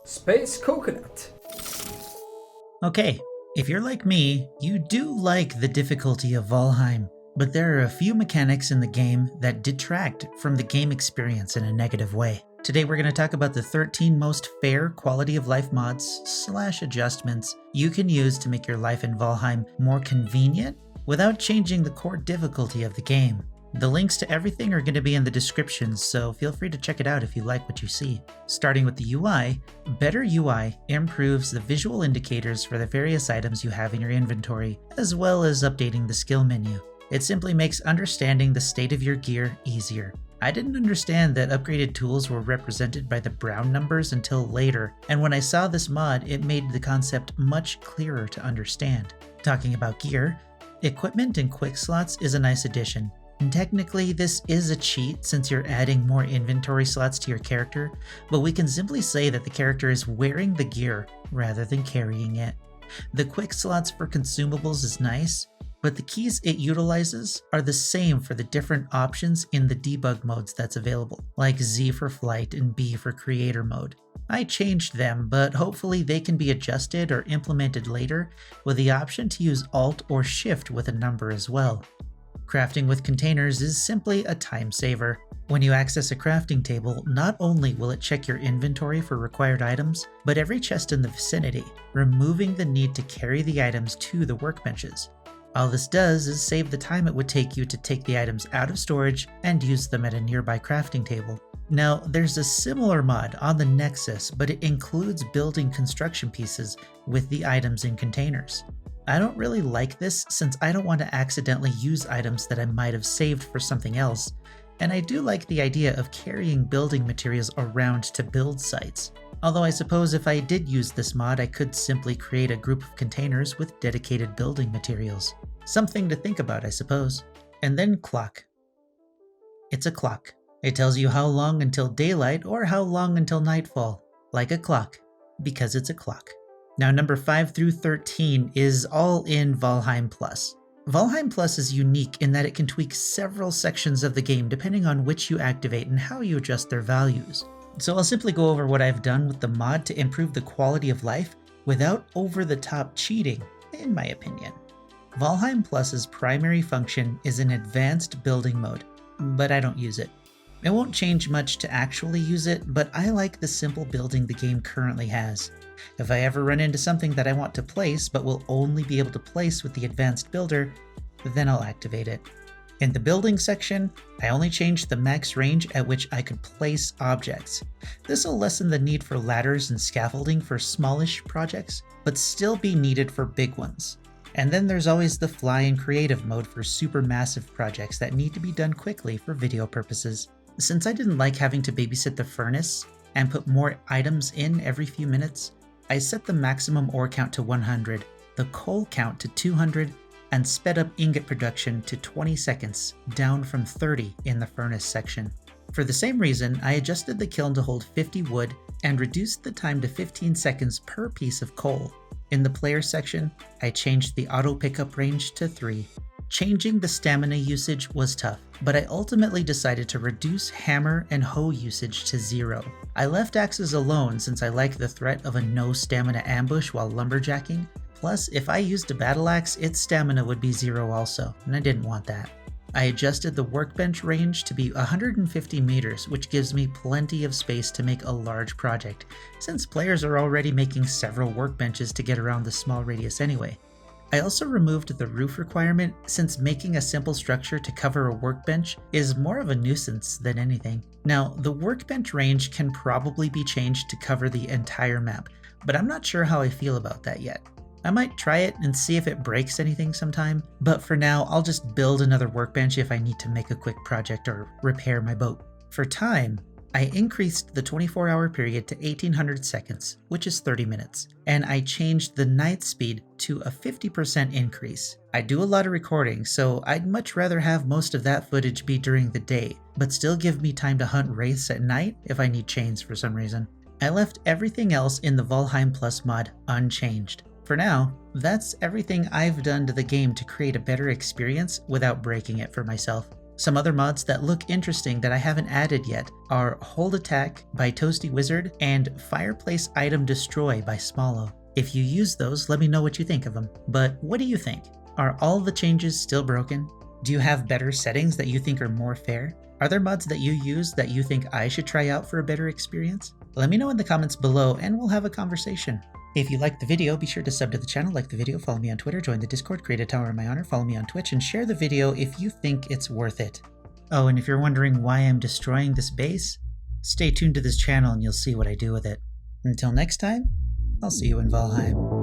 Space Coconut. Okay, if you're like me, you do like the difficulty of Valheim, but there are a few mechanics in the game that detract from the game experience in a negative way. Today we're going to talk about the 13 most fair quality of life mods / adjustments you can use to make your life in Valheim more convenient without changing the core difficulty of the game. The links to everything are going to be in the description, so feel free to check it out if you like what you see. Starting with the UI, better UI improves the visual indicators for the various items you have in your inventory, as well as updating the skill menu. It simply makes understanding the state of your gear easier. I didn't understand that upgraded tools were represented by the brown numbers until later, and when I saw this mod, it made the concept much clearer to understand. Talking about gear, equipment and quick slots is a nice addition. And technically, this is a cheat since you're adding more inventory slots to your character, but we can simply say that the character is wearing the gear rather than carrying it. The quick slots for consumables is nice, but the keys it utilizes are the same for the different options in the debug modes that's available, like Z for flight and B for creator mode. I changed them, but hopefully they can be adjusted or implemented later with the option to use Alt or Shift with a number as well. Crafting with containers is simply a time saver. When you access a crafting table, not only will it check your inventory for required items, but every chest in the vicinity, removing the need to carry the items to the workbenches. All this does is save the time it would take you to take the items out of storage and use them at a nearby crafting table. Now, there's a similar mod on the Nexus, but it includes building construction pieces with the items in containers. I don't really like this since I don't want to accidentally use items that I might have saved for something else, and I do like the idea of carrying building materials around to build sites. Although I suppose if I did use this mod, I could simply create a group of containers with dedicated building materials. Something to think about, I suppose. And then clock. It's a clock. It tells you how long until daylight or how long until nightfall. Like a clock, because it's a clock. Now, number 5 through 13 is all in Valheim Plus. Valheim Plus is unique in that it can tweak several sections of the game depending on which you activate and how you adjust their values. So I'll simply go over what I've done with the mod to improve the quality of life without over-the-top cheating, in my opinion. Valheim Plus's primary function is an advanced building mode, but I don't use it. It won't change much to actually use it, but I like the simple building the game currently has. If I ever run into something that I want to place but will only be able to place with the advanced builder, then I'll activate it. In the building section, I only changed the max range at which I could place objects. This will lessen the need for ladders and scaffolding for smallish projects, but still be needed for big ones. And then there's always the fly and creative mode for super massive projects that need to be done quickly for video purposes. Since I didn't like having to babysit the furnace and put more items in every few minutes, I set the maximum ore count to 100, the coal count to 200, and sped up ingot production to 20 seconds, down from 30 in the furnace section. For the same reason, I adjusted the kiln to hold 50 wood and reduced the time to 15 seconds per piece of coal. In the player section, I changed the auto pickup range to 3. Changing the stamina usage was tough, but I ultimately decided to reduce hammer and hoe usage to 0. I left axes alone since I like the threat of a no stamina ambush while lumberjacking. Plus, if I used a battle axe, its stamina would be 0 also, and I didn't want that. I adjusted the workbench range to be 150 meters, which gives me plenty of space to make a large project, since players are already making several workbenches to get around the small radius anyway. I also removed the roof requirement since making a simple structure to cover a workbench is more of a nuisance than anything. Now, the workbench range can probably be changed to cover the entire map, but I'm not sure how I feel about that yet. I might try it and see if it breaks anything sometime, but for now I'll just build another workbench if I need to make a quick project or repair my boat. For time, I increased the 24-hour period to 1800 seconds, which is 30 minutes, and I changed the night speed to a 50% increase. I do a lot of recording, so I'd much rather have most of that footage be during the day, but still give me time to hunt wraiths at night if I need chains for some reason. I left everything else in the Valheim Plus mod unchanged. For now, that's everything I've done to the game to create a better experience without breaking it for myself. Some other mods that look interesting that I haven't added yet are Hold Attack by Toasty Wizard and Fireplace Item Destroy by Smallow. If you use those, let me know what you think of them. But what do you think? Are all the changes still broken? Do you have better settings that you think are more fair? Are there mods that you use that you think I should try out for a better experience? Let me know in the comments below and we'll have a conversation. If you liked the video, be sure to sub to the channel, like the video, follow me on Twitter, join the Discord, create a tower in my honor, follow me on Twitch, and share the video if you think it's worth it. Oh, and if you're wondering why I'm destroying this base, stay tuned to this channel and you'll see what I do with it. Until next time, I'll see you in Valheim.